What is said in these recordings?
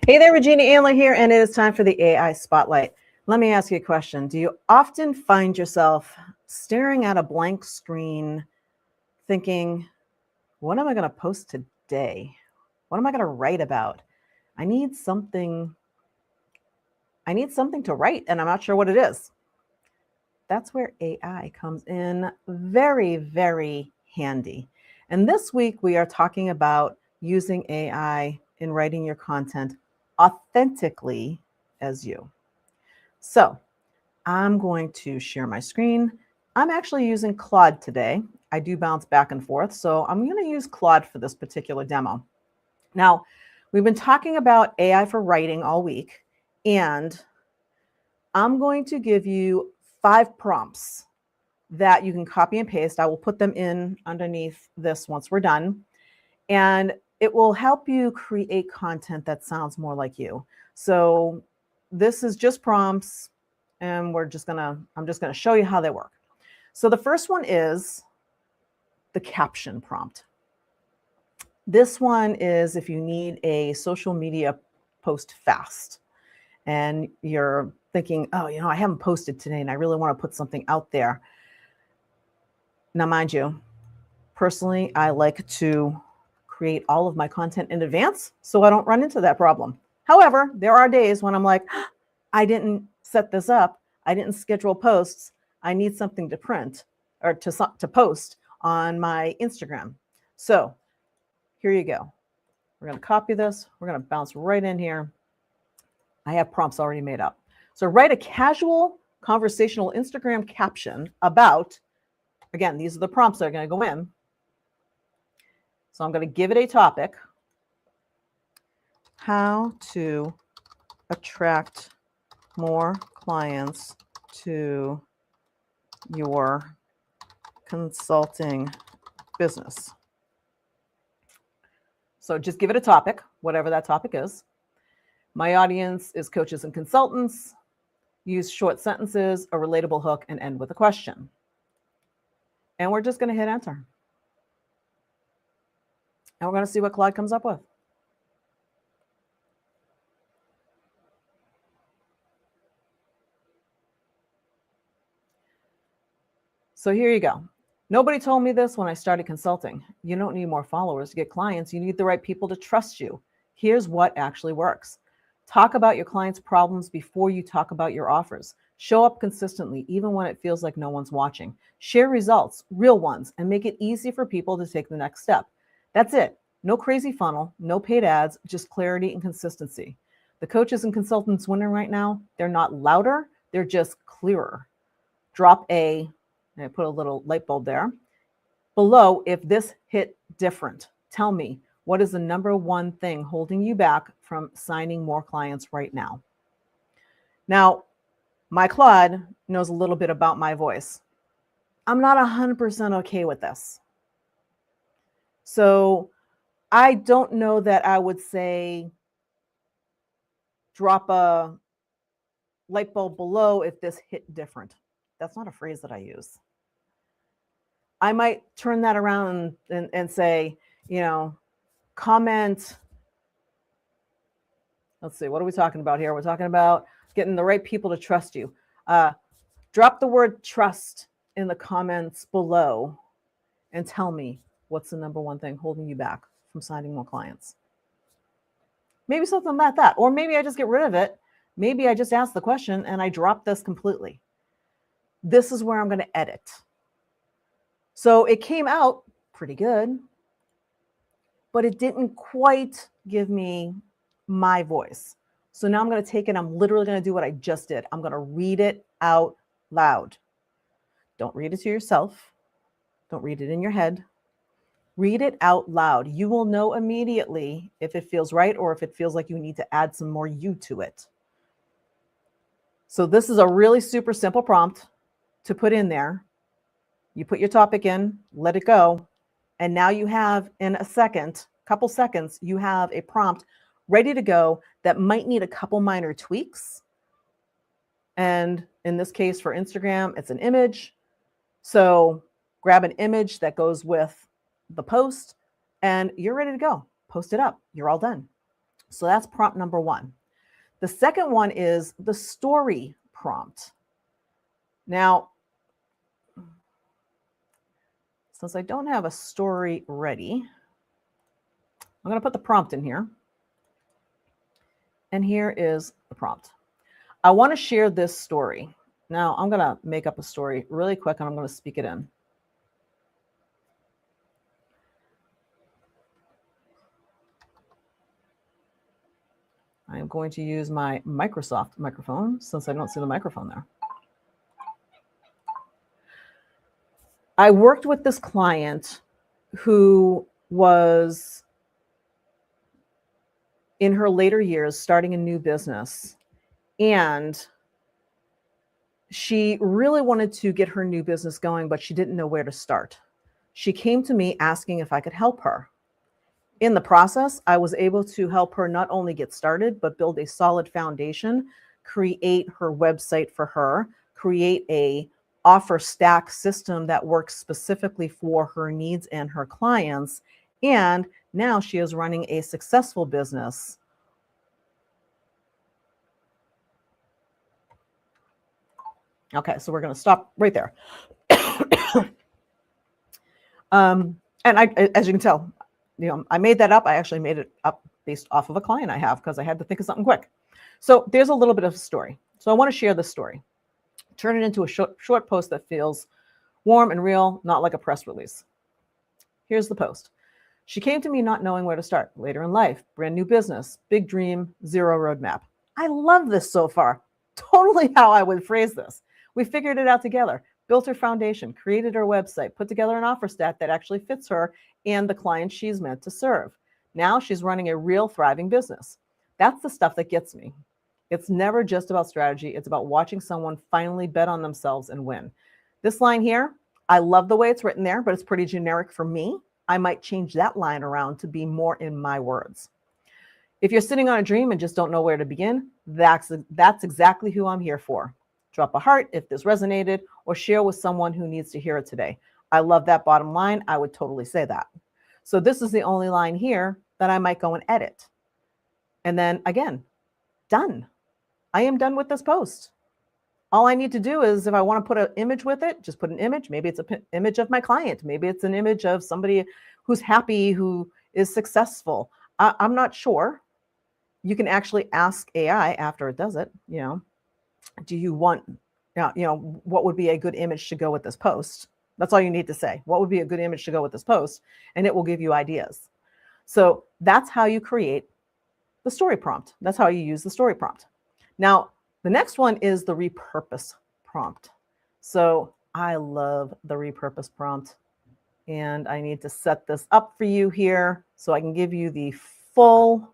Hey there, Regina Andler here, and it is time for the AI Spotlight. Let me ask you a question. Do you often find yourself staring at a blank screen thinking, what am I going to post today? What am I going to write about? I need something to write, and I'm not sure what it is. That's where AI comes in very, very handy. And this week we are talking about using AI in writing your content authentically as you. So I'm going to share my screen. I'm actually using Claude today. I do bounce back and forth, so I'm going to use Claude for this particular demo. Now, we've been talking about AI for writing all week, and I'm going to give you 5 prompts that you can copy and paste. I will put them in underneath this once we're done. And it will help you create content that sounds more like you. So this is just prompts, and I'm just gonna show you how they work. So the first one is the caption prompt. This one is if you need a social media post fast and you're thinking, oh, I haven't posted today and I really want to put something out there. Now, mind you, personally, I like to create all of my content in advance so I don't run into that problem. However, there are days when I'm like, I didn't set this up. I didn't schedule posts. I need something to print or to post on my Instagram. So here you go. We're going to copy this. We're going to bounce right in here. I have prompts already made up. So write a casual conversational Instagram caption about, again, these are the prompts that are going to go in. So I'm going to give it a topic. How to attract more clients to your consulting business. So just give it a topic, whatever that topic is. My audience is coaches and consultants. Use short sentences, a relatable hook, and end with a question. And we're just going to hit enter. And we're going to see what Claude comes up with. So here you go. Nobody told me this when I started consulting. You don't need more followers to get clients. You need the right people to trust you. Here's what actually works. Talk about your clients' problems before you talk about your offers. Show up consistently, even when it feels like no one's watching. Share results, real ones, and make it easy for people to take the next step. That's it. No crazy funnel, no paid ads, just clarity and consistency. The coaches and consultants winning right now, they're not louder, they're just clearer. Drop and I put a little light bulb there. Below, if this hit different, tell me, what is the number one thing holding you back from signing more clients right now? Now, my Claude knows a little bit about my voice. I'm not 100% okay with this. So I don't know that I would say drop a light bulb below if this hit different. That's not a phrase that I use. I might turn that around and say, comment. Let's see, what are we talking about here? We're talking about getting the right people to trust you. Drop the word trust in the comments below and tell me what's the number one thing holding you back from signing more clients. Maybe something like that. Or maybe I just get rid of it. Maybe I just ask the question and I drop this completely. This is where I'm going to edit. So it came out pretty good, but it didn't quite give me my voice. So now I'm going to take it. I'm literally going to do what I just did. I'm going to read it out loud. Don't read it to yourself. Don't read it in your head. Read it out loud. You will know immediately if it feels right or if it feels like you need to add some more you to it. So this is a really super simple prompt to put in there. You put your topic in, let it go, and now you have, in a couple seconds, you have a prompt ready to go that might need a couple minor tweaks. And in this case, for Instagram, it's an image. So grab an image that goes with the post and you're ready to go. Post it up. You're all done. So that's prompt number one. The second one is the story prompt. Now, since I don't have a story ready, I'm going to put the prompt in here. And here is the prompt. I want to share this story. Now, I'm going to make up a story really quick and I'm going to speak it in. I am going to use my Microsoft microphone since I don't see the microphone there. I worked with this client who was in her later years starting a new business, and she really wanted to get her new business going, but she didn't know where to start. She came to me asking if I could help her. In the process, I was able to help her not only get started, but build a solid foundation, create her website for her, create a offer stack system that works specifically for her needs and her clients. And now she is running a successful business. Okay, so we're going to stop right there. And as you can tell, I made that up. I actually made it up based off of a client I have because I had to think of something quick. So there's a little bit of a story. So I want to share this story. Turn it into a short post that feels warm and real, not like a press release. Here's the post. She came to me not knowing where to start. Later in life, brand new business, big dream, zero roadmap. I love this so far. Totally how I would phrase this. We figured it out together, built her foundation, created her website, put together an offer stack that actually fits her and the client she's meant to serve. Now she's running a real thriving business. That's the stuff that gets me. It's never just about strategy. It's about watching someone finally bet on themselves and win. This line here, I love the way it's written there, but it's pretty generic for me. I might change that line around to be more in my words. If you're sitting on a dream and just don't know where to begin, that's exactly who I'm here for. Drop a heart if this resonated, or share with someone who needs to hear it today. I love that bottom line. I would totally say that. So this is the only line here that I might go and edit. And then again, done. I am done with this post. All I need to do is, if I want to put an image with it, just put an image. Maybe it's an image of my client. Maybe it's an image of somebody who's happy, who is successful. I'm not sure. You can actually ask AI after it does it, do you want, what would be a good image to go with this post? That's all you need to say. What would be a good image to go with this post? And it will give you ideas. So that's how you create the story prompt. That's how you use the story prompt. Now, the next one is the repurpose prompt. So I love the repurpose prompt. And I need to set this up for you here so I can give you the full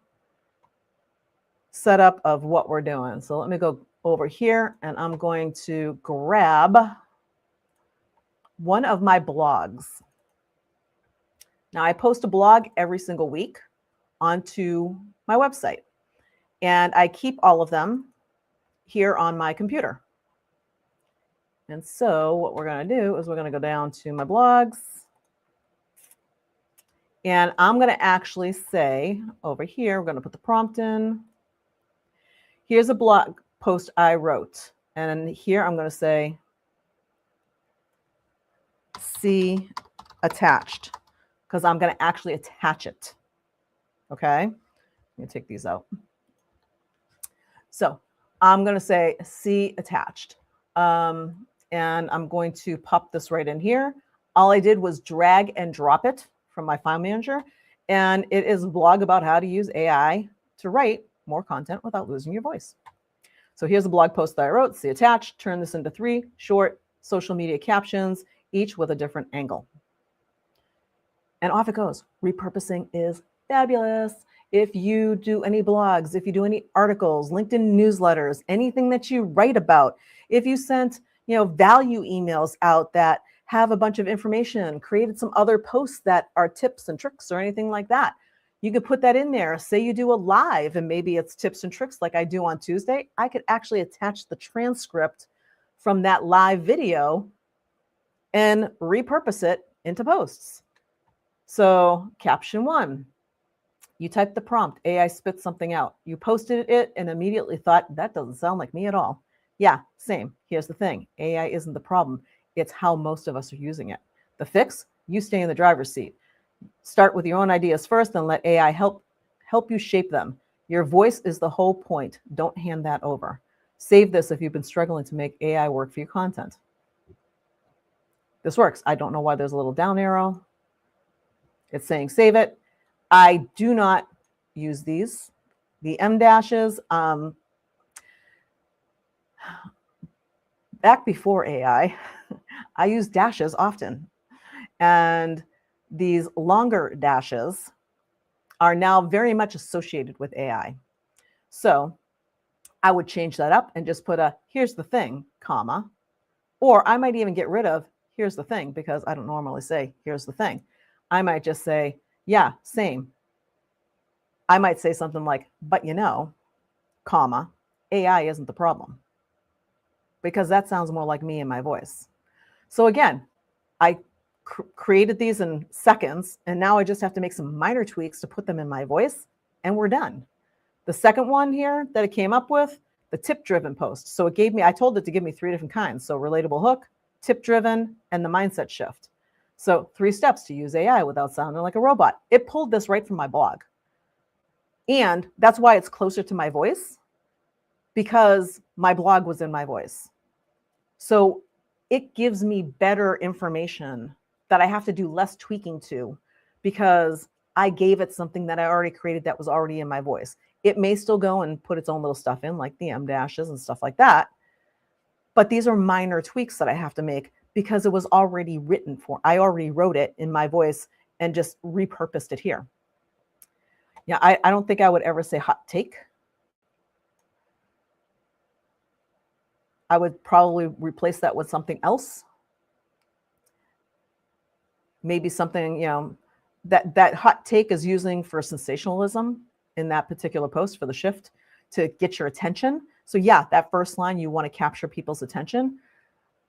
setup of what we're doing. So let me go over here and I'm going to grab one of my blogs. Now I post a blog every single week onto my website, and I keep all of them here on my computer. And so what we're going to do is we're going to go down to my blogs, and I'm going to actually say over here, we're going to put the prompt in. Here's a blog post I wrote. And here I'm going to say, see attached, because I'm going to actually attach it. Okay. Let me take these out. So I'm going to say, see attached. And I'm going to pop this right in here. All I did was drag and drop it from my file manager. And it is a blog about how to use AI to write more content without losing your voice. So here's a blog post that I wrote, see attached, turn this into 3 short social media captions, each with a different angle. And off it goes. Repurposing is fabulous. if you do any blogs, if you do any articles, LinkedIn newsletters, anything that you write about, if you sent, value emails out that have a bunch of information, created some other posts that are tips and tricks or anything like that, you could put that in there. Say you do a live and maybe it's tips and tricks like I do on Tuesday. I could actually attach the transcript from that live video and repurpose it into posts. So caption 1, you typed the prompt, AI spit something out. You posted it and immediately thought, that doesn't sound like me at all. Yeah, same. Here's the thing. AI isn't the problem. It's how most of us are using it. The fix, you stay in the driver's seat. Start with your own ideas first and let AI help you shape them. Your voice is the whole point. Don't hand that over. Save this if you've been struggling to make AI work for your content. This works. I don't know why there's a little down arrow. It's saying save it. I do not use these, the M dashes. Back before AI, I used dashes often. And these longer dashes are now very much associated with AI. So I would change that up and just put a here's the thing, comma, or I might even get rid of here's the thing because I don't normally say here's the thing. I might just say, yeah, same. I might say something like, but comma, AI isn't the problem, because that sounds more like me and my voice. So again, I created these in seconds, and now I just have to make some minor tweaks to put them in my voice, and we're done. The second one here that it came up with, the tip-driven post. So I told it to give me 3 different kinds. So relatable hook, tip-driven, and the mindset shift. So 3 steps to use AI without sounding like a robot. It pulled this right from my blog. And that's why it's closer to my voice, because my blog was in my voice. So it gives me better information that I have to do less tweaking to, because I gave it something that I already created that was already in my voice. It may still go and put its own little stuff in, like the M dashes and stuff like that. But these are minor tweaks that I have to make because it was already written for. I already wrote it in my voice and just repurposed it here. Yeah, I don't think I would ever say hot take. I would probably replace that with something else. Maybe something, that hot take is using for sensationalism in that particular post for the shift to get your attention. So yeah, that first line, you want to capture people's attention.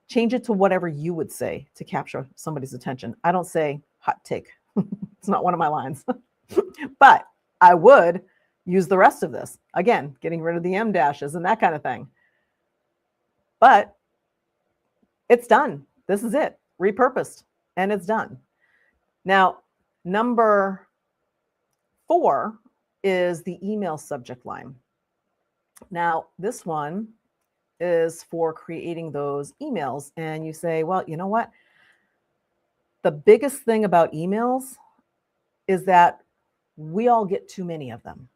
Change it to whatever you would say to capture somebody's attention. I don't say hot take. It's not one of my lines. But I would use the rest of this. Again, getting rid of the M dashes and that kind of thing. But it's done. This is it. Repurposed. And it's done. Now, number 4 is the email subject line. Now, this one is for creating those emails. And you say, well, you know what? The biggest thing about emails is that we all get too many of them.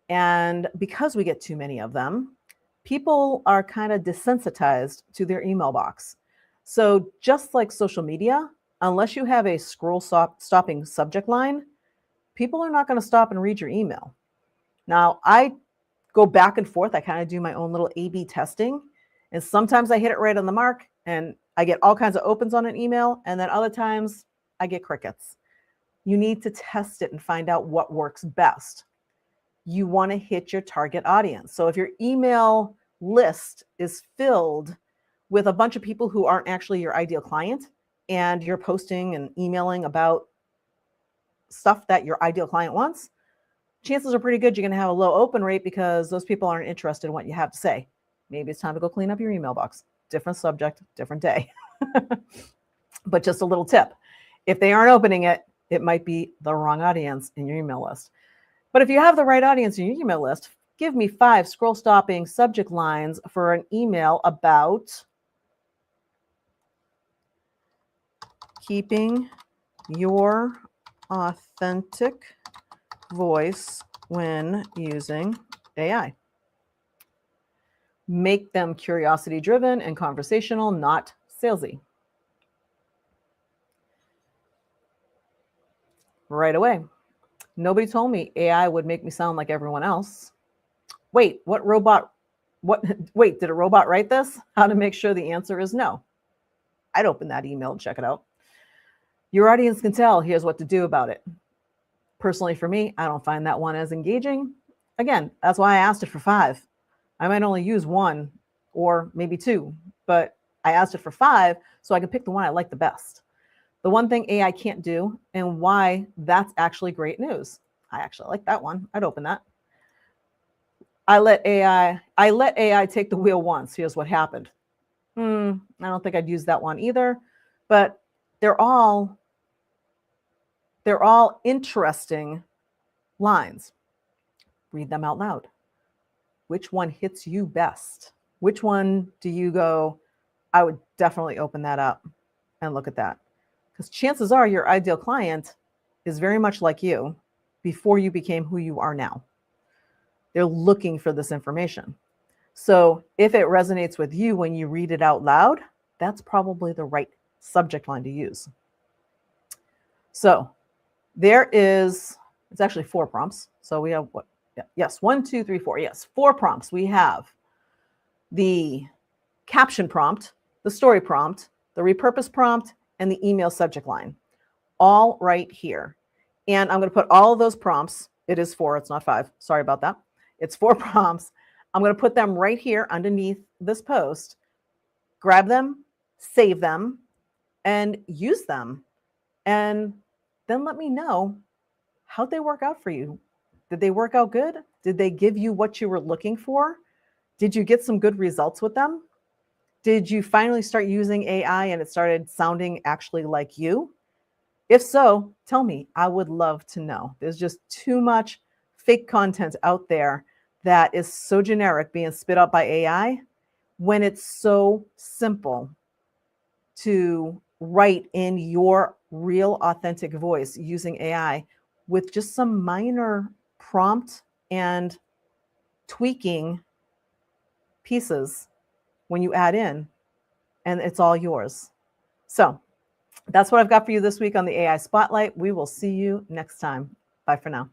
And because we get too many of them, people are kind of desensitized to their email box. So just like social media, unless you have a stopping subject line, people are not going to stop and read your email. Now, I go back and forth. I kind of do my own little A/B testing. And sometimes I hit it right on the mark and I get all kinds of opens on an email. And then other times I get crickets. You need to test it and find out what works best. You want to hit your target audience. So if your email list is filled with a bunch of people who aren't actually your ideal client, and you're posting and emailing about stuff that your ideal client wants, chances are pretty good you're going to have a low open rate because those people aren't interested in what you have to say. Maybe it's time to go clean up your email box. Different subject, different day. But just a little tip. If they aren't opening it, it might be the wrong audience in your email list. But if you have the right audience in your email list, give me 5 scroll stopping subject lines for an email about keeping your authentic voice when using AI. Make them curiosity driven and conversational, not salesy. Right away. Nobody told me AI would make me sound like everyone else. Wait, what robot? What? Wait, did a robot write this? How to make sure the answer is no. I'd open that email and check it out. Your audience can tell. Here's what to do about it. Personally, for me, I don't find that one as engaging. Again, that's why I asked it for 5. I might only use 1 or maybe 2, but I asked it for 5 so I can pick the one I like the best. The one thing AI can't do, and why that's actually great news. I actually like that one. I'd open that. I let AI take the wheel once. Here's what happened. I don't think I'd use that one either, but they're all interesting lines. Read them out loud. Which one hits you best? Which one do you go, I would definitely open that up and look at that? Because chances are your ideal client is very much like you before you became who you are now. They're looking for this information. So if it resonates with you when you read it out loud, that's probably the right subject line to use. So it's actually 4 prompts. So we have what? Yes, 1, 2, 3, 4. Yes, 4 prompts. We have the caption prompt, the story prompt, the repurpose prompt, and the email subject line, all right here. And I'm going to put all of those prompts. It is 4, it's not 5. Sorry about that. It's 4 prompts. I'm going to put them right here underneath this post. Grab them, save them, and use them. And then let me know, how'd they work out for you? Did they work out good? Did they give you what you were looking for? Did you get some good results with them? Did you finally start using AI and it started sounding actually like you? If so, tell me. I would love to know. There's just too much fake content out there that is so generic being spit out by AI when it's so simple to write in your real authentic voice using AI with just some minor prompt and tweaking pieces when you add in, and it's all yours. So that's what I've got for you this week on the AI Spotlight. We will see you next time. Bye for now.